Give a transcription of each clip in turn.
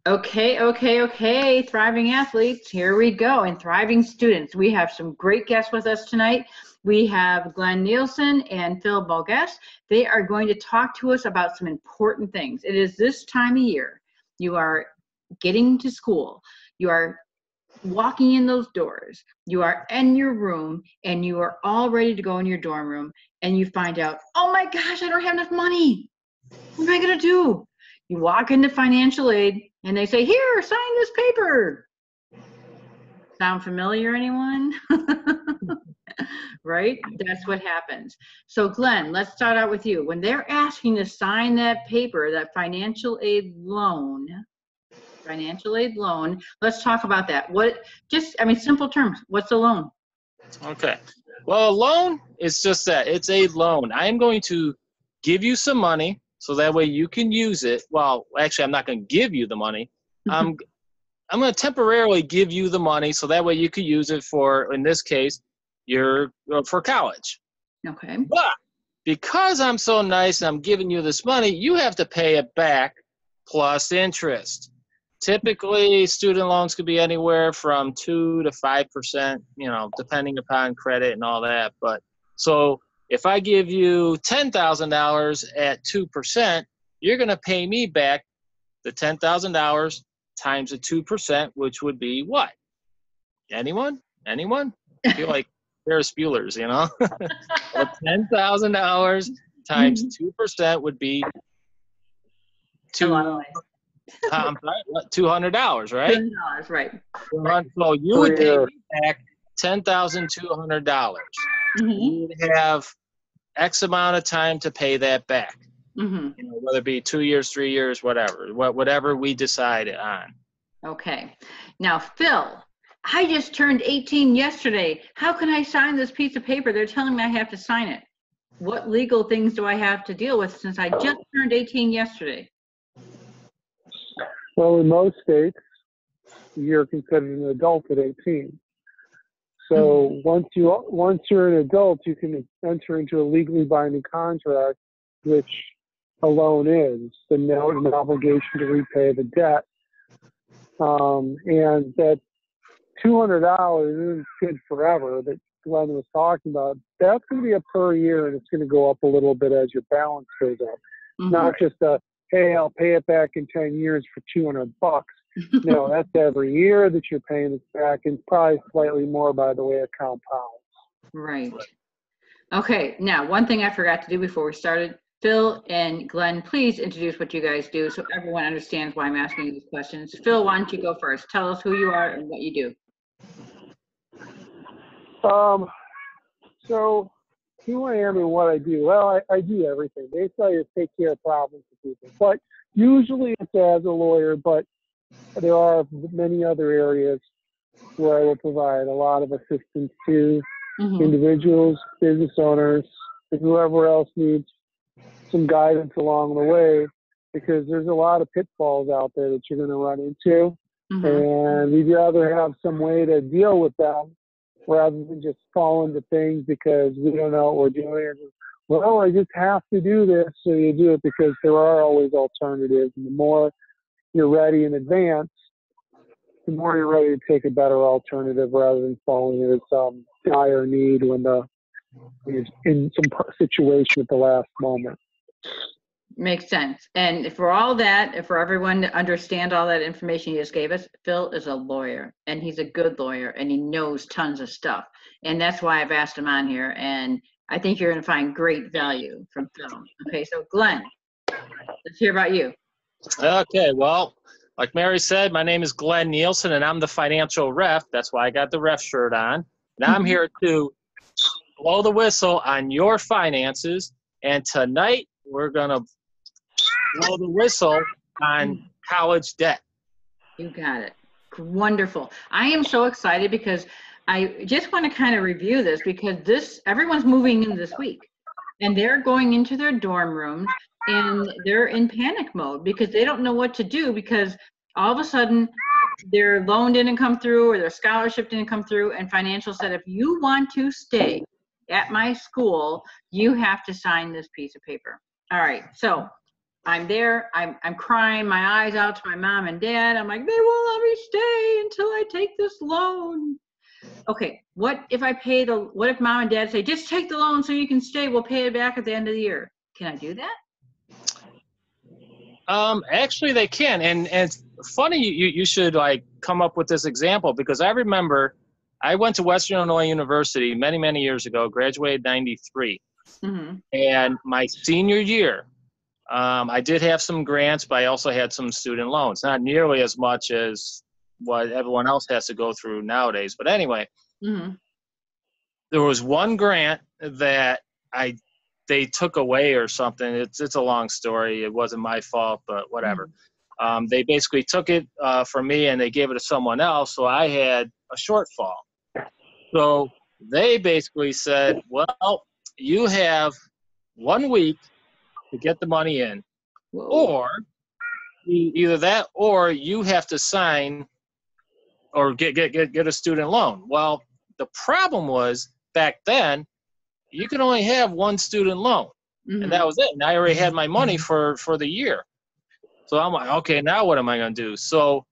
Okay. Thriving athletes, here we go. And thriving students. We have some great guests with us tonight. We have Glenn Nielsen and Phil Bogas. They are going to talk to us about some important things. It is this time of year. You are getting to school. You are walking in those doors. You are in your room and you are all ready to go in your dorm room. And you find out, oh my gosh, I don't have enough money. What am I going to do? You walk into financial aid and they say, here, sign this paper. Sound familiar, anyone? Right? That's what happens. So Glenn, let's start out with you. When they're asking to sign that paper, that financial aid loan, let's talk about that. Simple terms, what's a loan? Okay. Well, a loan is just that. It's a loan. I am going to give you some money so that way you can use it. Well, actually, I'm not going to give you the money. I'm going to temporarily give you the money so that way you can use it for, in this case, for college. Okay. But because I'm so nice and I'm giving you this money, you have to pay it back plus interest. Typically, student loans could be anywhere from 2 to 5%, depending upon credit and all that. But so if I give you $10,000 at 2%, you're going to pay me back the $10,000 times the 2%, which would be what? Anyone? I feel like Ferris Bueller's, So $10,000 times 2% would be $200, right? $200, right. So you would pay me back $10,200. You would have X amount of time to pay that back. Whether it be 2 years, 3 years, whatever we decide on. Okay. Now, Phil, I just turned 18 yesterday. How can I sign this piece of paper? They're telling me I have to sign it. What legal things do I have to deal with since I just turned 18 yesterday? Well, in most states, you're considered an adult at 18. So once you're an adult, you can enter into a legally binding contract, which a loan is, the note and obligation to repay the debt. And that $200 isn't good forever that Glenn was talking about. That's going to be a per year, and it's going to go up a little bit as your balance goes up. Not just hey, I'll pay it back in 10 years for $200. No, that's every year that you're paying it back, and probably slightly more by the way it compounds. Right. Okay. Now, one thing I forgot to do before we started, Phil and Glenn, please introduce what you guys do so everyone understands why I'm asking you these questions. Phil, why don't you go first? Tell us who you are and what you do. So who I am and what I do. Well, I do everything. Basically, I just take care of problems for people. But usually it's as a lawyer, but there are many other areas where I will provide a lot of assistance to individuals, business owners, and whoever else needs some guidance along the way, because there's a lot of pitfalls out there that you're going to run into. And we'd rather have some way to deal with them rather than just fall into things because we don't know what we're doing. Well, I just have to do this, so you do it, because there are always alternatives. And the more you're ready in advance, the more you're ready to take a better alternative rather than falling into some dire need when you're in some situation at the last moment. Makes sense. And for all that, for everyone to understand all that information you just gave us, Phil is a lawyer, and he's a good lawyer, and he knows tons of stuff. And that's why I've asked him on here, and I think you're going to find great value from Phil. Okay, so Glenn, let's hear about you. Okay, well, like Mary said, my name is Glenn Nielsen, and I'm the financial ref. That's why I got the ref shirt on. Now I'm here to blow the whistle on your finances, and tonight we're going to blow the whistle on college debt. You got it. Wonderful. I am so excited because I just want to kind of review this, because everyone's moving in this week, and they're going into their dorm rooms and they're in panic mode because they don't know what to do, because all of a sudden their loan didn't come through or their scholarship didn't come through, and financial said, if you want to stay at my school, you have to sign this piece of paper. All right. So I'm there, I'm crying my eyes out to my mom and dad. I'm like, they won't let me stay until I take this loan. Okay, what if mom and dad say, just take the loan so you can stay, we'll pay it back at the end of the year? Can I do that? Actually they can. And it's funny you should like come up with this example, because I remember I went to Western Illinois University many years ago, graduated 93. Mm-hmm. And my senior year, I did have some grants, but I also had some student loans. Not nearly as much as what everyone else has to go through nowadays. But anyway, Mm-hmm. there was one grant that they took away or something. It's a long story. It wasn't my fault, but whatever. Mm-hmm. They basically took it from me and they gave it to someone else, so I had a shortfall. So they basically said, well, you have 1 week to get the money in, Whoa. or either that or you have to sign or get a student loan. Well, the problem was back then you could only have one student loan, Mm-hmm. and that was it. And I already had my money for the year. So I'm like, okay, now what am I going to do? So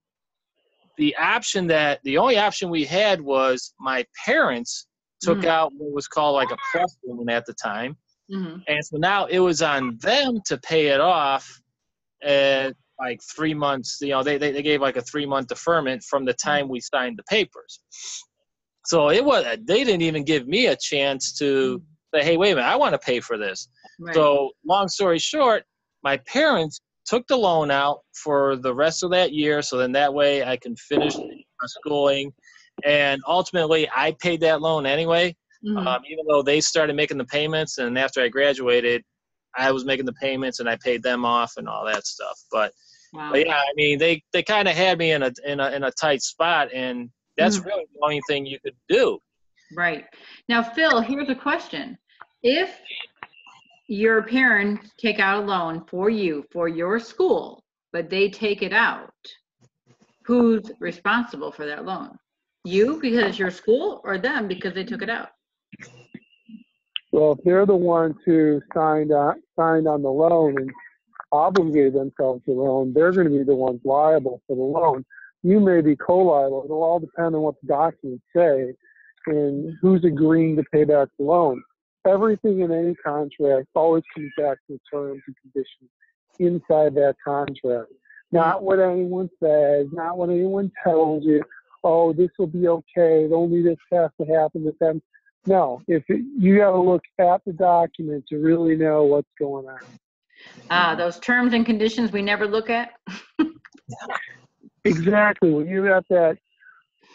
the only option we had was my parents took Mm-hmm. out what was called like a plus loan at the time. Mm-hmm. And so now it was on them to pay it off at like 3 months. You know, they gave like a 3-month deferment from the time we signed the papers. So they didn't even give me a chance to say, hey, wait a minute, I want to pay for this. Right. So long story short, my parents took the loan out for the rest of that year. So then that way I can finish my schooling. And ultimately I paid that loan anyway. Mm-hmm. Even though they started making the payments, and after I graduated, I was making the payments and I paid them off and all that stuff. But, Wow. but yeah, I mean, they kind of had me in a tight spot, and that's really the only thing you could do. Right. Now, Phil, here's a question. If your parents take out a loan for you, for your school, but they take it out, who's responsible for that loan? You because it's your school, or them because they took it out? Well, if they're the ones who signed on the loan and obligated themselves to the loan, they're going to be the ones liable for the loan. You may be co-liable. It'll all depend on what the documents say and who's agreeing to pay back the loan. Everything in any contract always comes back to the terms and conditions inside that contract. Not what anyone says, not what anyone tells you. Oh, this will be okay. Only this has to happen to them. No, you got to look at the document to really know what's going on. Those terms and conditions we never look at. Exactly. When you got that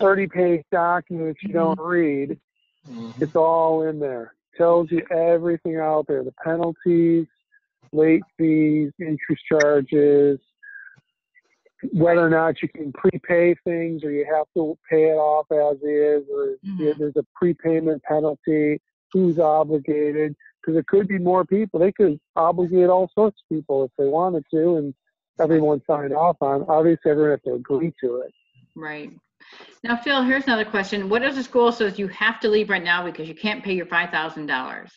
30-page document you don't read, it's all in there. Tells you everything out there: the penalties, late fees, interest charges, whether or not you can prepay things or you have to pay it off as is, or there's a prepayment penalty, who's obligated, because it could be more people. They could obligate all sorts of people if they wanted to, and everyone signed off on. Obviously, everyone has to agree to it. Right. Now, Phil, here's another question. What if the school says you have to leave right now because you can't pay your $5,000?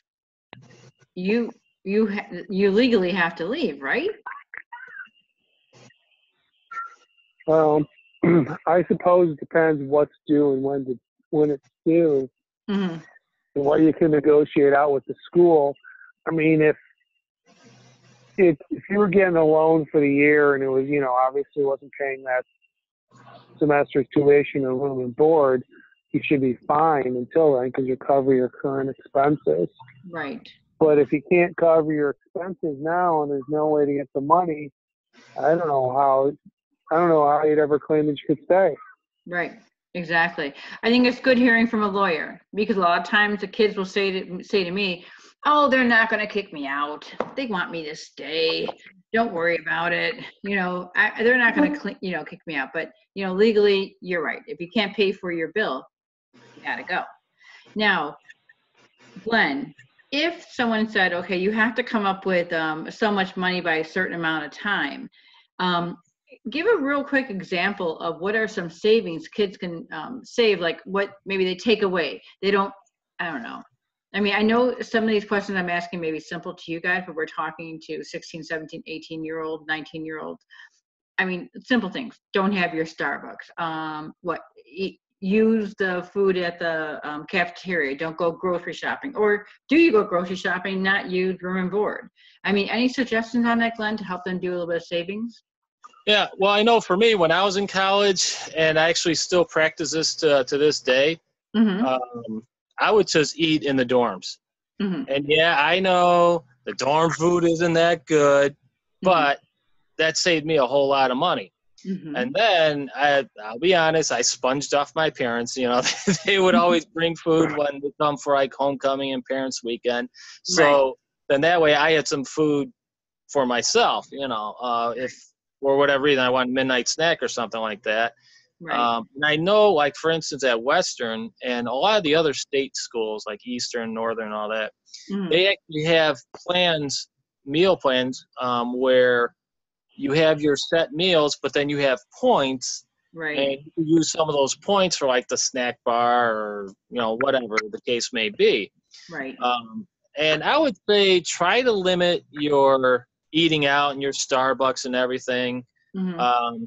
You legally have to leave, right? I suppose it depends what's due and when it's due, and what you can negotiate out with the school. I mean, if you were getting a loan for the year and it was, obviously wasn't paying that semester's tuition and room and board, you should be fine until then because you cover your current expenses. Right. But if you can't cover your expenses now and there's no way to get the money, I don't know how you'd ever claim that you could stay. Right. Exactly. I think it's good hearing from a lawyer, because a lot of times the kids will say to me, oh, they're not going to kick me out. They want me to stay. Don't worry about it. They're not going to, kick me out. But, legally, you're right. If you can't pay for your bill, you got to go. Now, Glenn, if someone said, okay, you have to come up with so much money by a certain amount of time, give a real quick example of what are some savings kids can save, like what maybe they take away. They don't, I don't know. I mean, I know some of these questions I'm asking may be simple to you guys, but we're talking to 16, 17, 18-year-old, 19-year-old. I mean, simple things. Don't have your Starbucks. Use the food at the cafeteria. Don't go grocery shopping. Or do you go grocery shopping, not use room and board? I mean, any suggestions on that, Glenn, to help them do a little bit of savings? Yeah, well, I know for me, when I was in college, and I actually still practice this to this day, Mm-hmm. I would just eat in the dorms. Mm-hmm. And yeah, I know the dorm food isn't that good, but that saved me a whole lot of money. Mm-hmm. And then I'll be honest, I sponged off my parents. You know, they would always bring food when they come for like homecoming and parents' weekend. So then that way I had some food for myself. You know, if for whatever reason I want a midnight snack or something like that. Right. And I know, like for instance, at Western and a lot of the other state schools like Eastern, Northern, all that, Mm-hmm. they actually have meal plans, where you have your set meals, but then you have points, Right. and you can use some of those points for like the snack bar or, you know, whatever the case may be. Right. And I would say try to limit your eating out and your Starbucks and everything. Mm-hmm.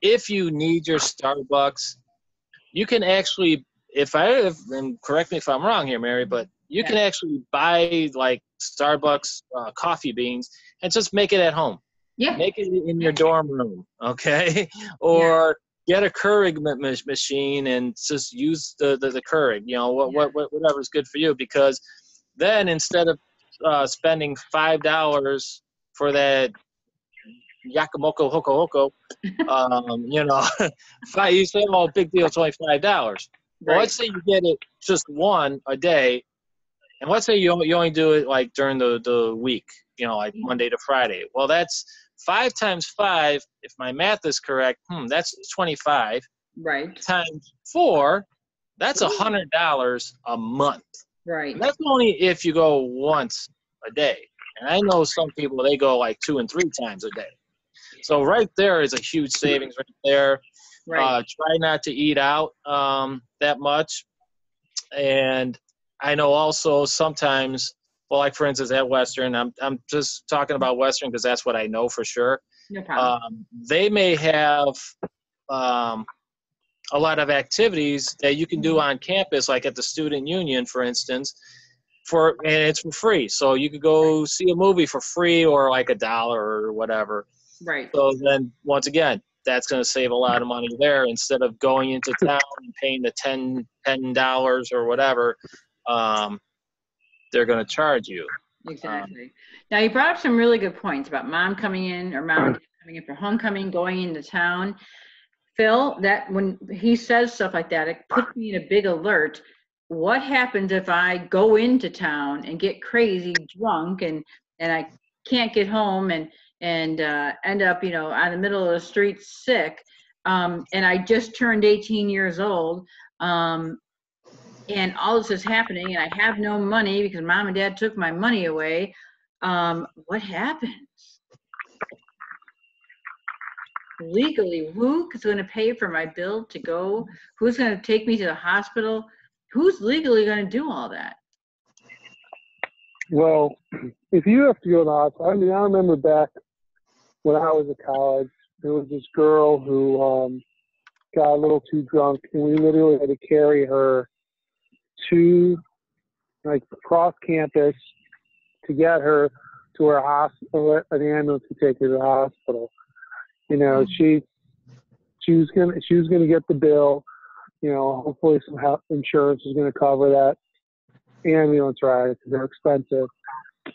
If you need your Starbucks, you can actually, and correct me if I'm wrong here, Mary, but you can actually buy like Starbucks coffee beans and just make it at home. Yeah. Make it in your dorm room, okay? Or get a Keurig machine and just use the Keurig, you know, whatever's good for you. Because then instead of spending $5 for that Yakamoko Hoko Hoko, you know, you say, oh, big deal, it's only $5. Well, let's say you get it just one a day, and let's say you only do it like during the week, you know, like Monday to Friday. Well, that's 5 times 5, if my math is correct, that's 25. Right. Times 4, that's $100 a month. Right. And that's only if you go once a day. And I know some people, they go like 2 and 3 times a day. So right there is a huge savings right there. Right. Try not to eat out that much. And I know also sometimes, well, like for instance at Western, I'm just talking about Western because that's what I know for sure. No problem. They may have a lot of activities that you can do on campus, like at the student union, for instance, and it's for free. So you could go see a movie for free or like $1 or whatever. Right. So then once again, that's going to save a lot of money there instead of going into town and paying the $10 or whatever. They're going to charge you. Exactly. Now you brought up some really good points about mom coming in or mom and dad coming in for homecoming, going into town. Phil, that when he says stuff like that, it puts me in a big alert. What happens if I go into town and get crazy drunk and I can't get home and end up, you know, on the middle of the street sick, and I just turned 18 years old, and all this is happening, and I have no money because mom and dad took my money away. What happens? Legally, who is going to pay for my bill to go? Who's going to take me to the hospital? Who's legally going to do all that? Well, if you have to go to the hospital, I mean, I remember back when I was at college, there was this girl who got a little too drunk, and we literally had to carry her to, like, across campus to get her to her hospital, an ambulance to take her to the hospital. You know, she was gonna get the bill. You know, hopefully some health insurance is going to cover that ambulance ride because they're expensive.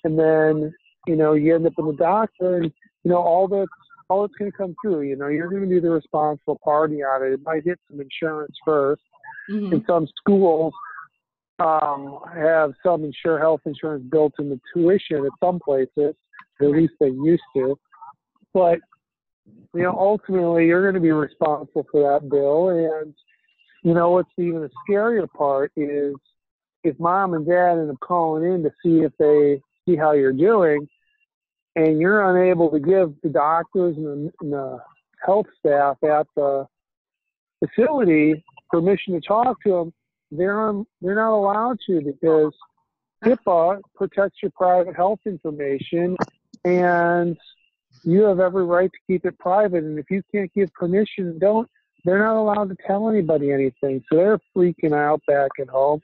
And then, you know, you end up in the doctor, and you know all that's going to come through. You know, you're going to be the responsible party on it. It might hit some insurance first. Mm-hmm. And some schools have some health insurance built in the tuition at some places. At least they used to. But you know, ultimately, you're going to be responsible for that bill. And you know, what's even the scarier part is if mom and dad end up calling in to see if they see how you're doing, and you're unable to give the doctors and the health staff at the facility permission to talk to them, they're not allowed to, because HIPAA protects your private health information, and you have every right to keep it private. And if you can't give permission, they're not allowed to tell anybody anything. So they're freaking out back at home.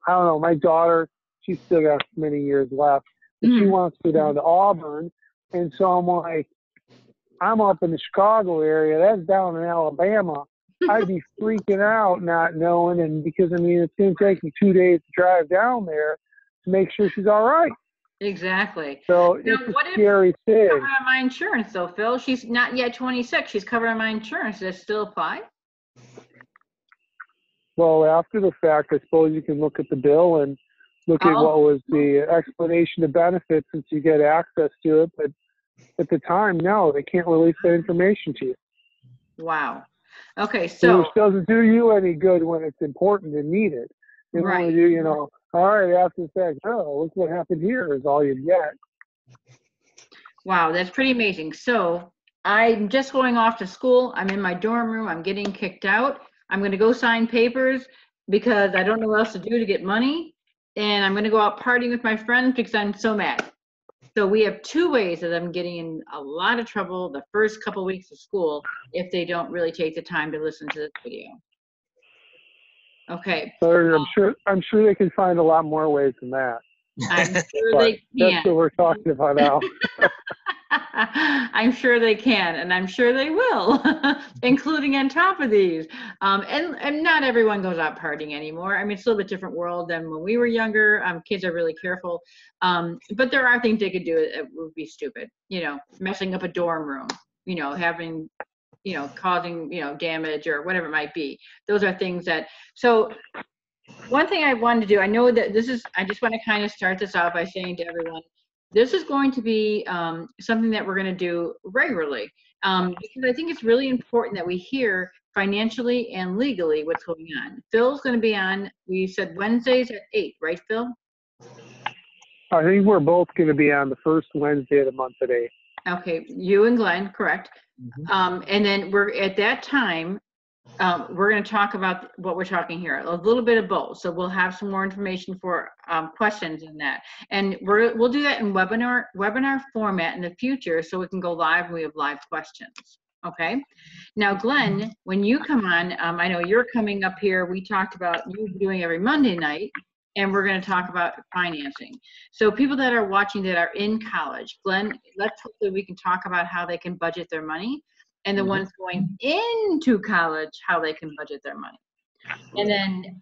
I don't know. My daughter, she's still got many years left, but she wants to go down to Auburn. And so I'm like, I'm up in the Chicago area. That's down in Alabama. I'd be freaking out not knowing. And because, I mean, it's going to take me 2 days to drive down there to make sure she's all right. Exactly. So Now, it's a what if scary thing. covered on my insurance though, Phil? She's not yet 26. She's covered on my insurance. Does it still apply? Well, after the fact, I suppose you can look at the bill and look at what was the explanation of benefits since you get access to it. But at the time, no, they can't release that information to you. Wow. Okay, so Which doesn't do you any good when it's important and needed. You Right. want to do, all right, after the fact, oh, look what happened here is all you get. wow, that's pretty amazing. So I'm just going off to school. I'm in my dorm room. I'm getting kicked out. I'm going to go sign papers because I don't know what else to do to get money. And I'm going to go out partying with my friends because I'm so mad. So we have 2 ways of them getting in a lot of trouble the first couple weeks of school if they don't really take the time to listen to this video. Okay. So I'm sure they can find a lot more ways than that. I'm sure But they can. that's what we're talking about now. I'm sure they can, and I'm sure they will, including on top of these. And not everyone goes out partying anymore. I mean, it's a little bit different world than when we were younger. Kids are really careful. But there are things they could do that would be stupid. Messing up a dorm room, having, causing, damage or whatever it might be. Those are things that, so one thing I wanted to do, I know that I just want to kind of start this out by saying to everyone, this is going to be something that we're going to do regularly because I think it's really important that we hear financially and legally what's going on. Phil's going to be on, we said Wednesdays at 8, right, Phil? I think we're both going to be on the first Wednesday of the month at 8. Okay, you and Glenn, correct. And then we're at that time, we're going to talk about what we're talking here, a little bit of both. So we'll have some more information for questions in that. And we'll do that in webinar format in the future so we can go live and we have live questions. Okay. Now, Glenn, when you come on, I know you're coming up here. We talked about you doing every Monday night, and we're going to talk about financing. So people that are watching that are in college, Glenn, hopefully we can talk about how they can budget their money. And the ones going into college, how they can budget their money. And then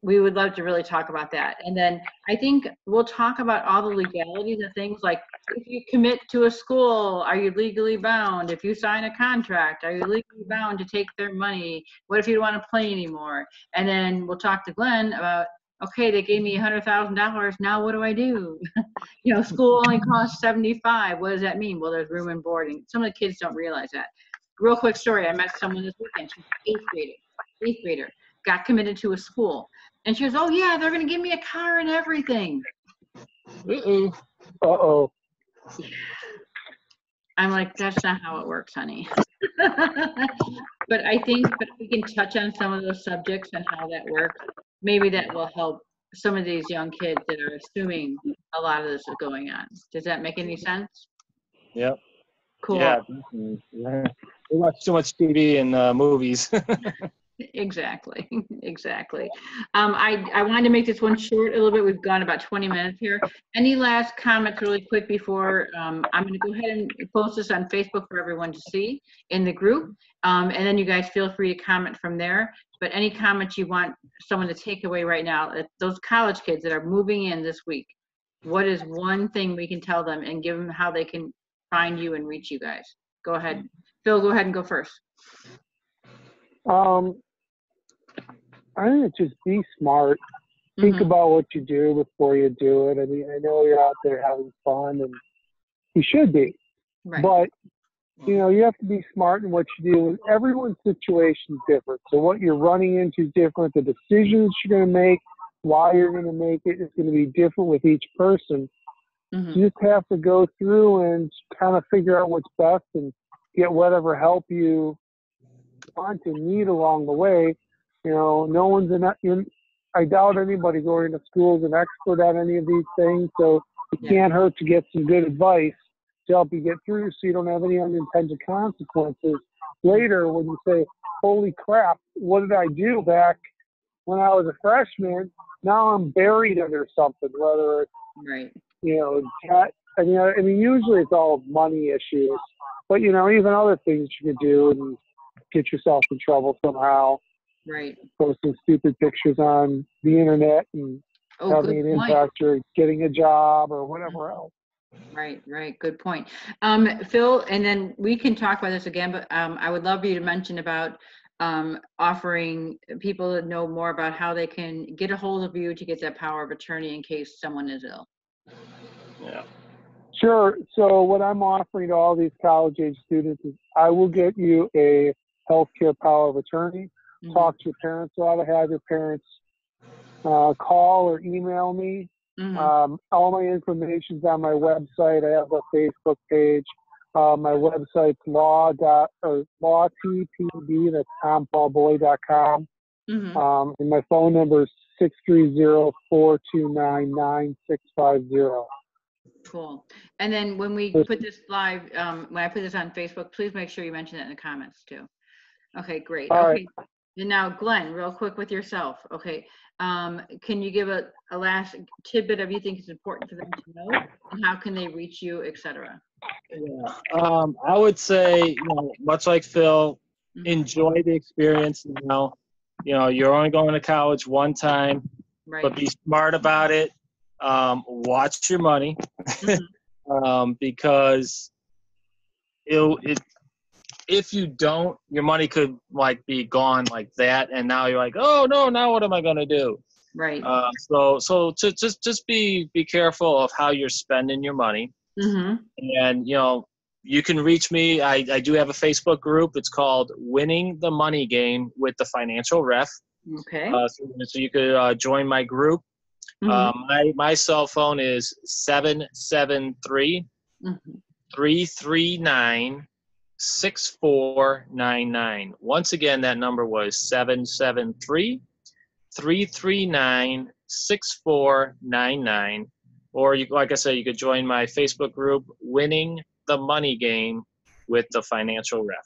we would love to really talk about that. And then I think we'll talk about all the legalities of things like if you commit to a school, are you legally bound? If you sign a contract, are you legally bound to take their money? What if you don't want to play anymore? And then we'll talk to Glenn about, okay, they gave me $100,000. Now what do I do? School only costs $75. What does that mean? Well, there's room and boarding. Some of the kids don't realize that. Real quick story. I met someone this weekend. She's an 8th grader, got committed to a school. And she goes, oh yeah, they're going to give me a car and everything. Uh-oh. I'm like, that's not how it works, honey. But I think that we can touch on some of those subjects and how that works. Maybe that will help some of these young kids that are assuming a lot of this is going on. Does that make any sense? Yep. Cool. Yeah. We watch too much TV and movies. Exactly. I wanted to make this one short a little bit. We've gone about 20 minutes here. Any last comments really quick before I'm going to go ahead and post this on Facebook for everyone to see in the group. And then you guys feel free to comment from there. But any comments you want someone to take away right now, those college kids that are moving in this week, what is one thing we can tell them and give them how they can find you and reach you guys? Go ahead. Phil, go ahead and go first. I think it's just be smart. Think about what you do before you do it. I mean, I know you're out there having fun, and you should be. Right. But, you have to be smart in what you do. Everyone's situation is different. So what you're running into is different. The decisions you're going to make, why you're going to make it, is going to be different with each person. You just have to go through and kind of figure out what's best and get whatever help you want and need along the way. No one's I doubt anybody going to school is an expert on any of these things, so it can't hurt to get some good advice to help you get through so you don't have any unintended consequences later when you say, holy crap, what did I do back when I was a freshman? Now I'm buried under something, whether it's, Right. you know, debt. I mean, usually it's all money issues, but, you know, even other things you could do and get yourself in trouble somehow. Right. Posting stupid pictures on the internet and having an impact or getting a job or whatever else. Right, right. Good point. Phil, and then we can talk about this again, but I would love you to mention about offering people to know more about how they can get a hold of you to get that power of attorney in case someone is ill. Yeah. Sure. So what I'm offering to all these college-age students is I will get you a healthcare power of attorney. Mm-hmm. Talk to your parents about it. Have your parents call or email me. Mm-hmm. All my information's on my website. I have a Facebook page. My website's lawtpb, that's tompaulboy.com. Mm-hmm. And my phone number is 630-429-9650. Cool. And then when we put this live, when I put this on Facebook, please make sure you mention that in the comments too. Okay, great. All Okay. right. And now, Glenn, real quick with yourself. Okay. Can you give a last tidbit of you think is important for them to know, and how can they reach you, etc.? Yeah. I would say, you know, much like Phil, enjoy the experience now. You know, you're only going to college one time, Right. but be smart about it. Watch your money, because if you don't, your money could like be gone like that, and now you're like, oh no, now what am I gonna do? Right. So to just be careful of how you're spending your money. And you know, you can reach me. I do have a Facebook group. It's called Winning the Money Game with the Financial Ref. Okay. So you could join my group. My cell phone is 773-339-6499. Once again, that number was 773-339-6499. Or you, like I said, you could join my Facebook group, Winning the Money Game with the Financial Ref.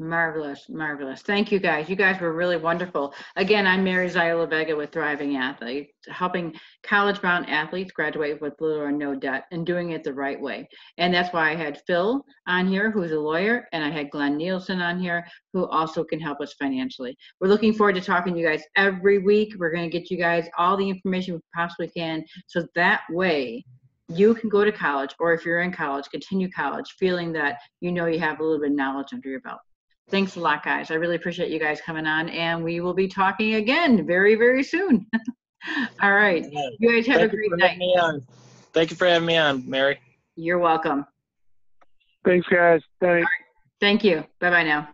Marvelous, marvelous. Thank you, guys. You guys were really wonderful. Again, I'm Mary Ziola Vega with Thriving Athletes, helping college-bound athletes graduate with little or no debt and doing it the right way. And that's why I had Phil on here, who's a lawyer, and I had Glenn Nielsen on here, who also can help us financially. We're looking forward to talking to you guys every week. We're going to get you guys all the information we possibly can, so that way you can go to college, or if you're in college, continue college, feeling that you know you have a little bit of knowledge under your belt. Thanks a lot, guys. I really appreciate you guys coming on, and we will be talking again very, very soon. All right. You guys have a great night. Thank you for having me on, Mary. You're welcome. Thanks, guys. Thanks. Thank you. Bye-bye now.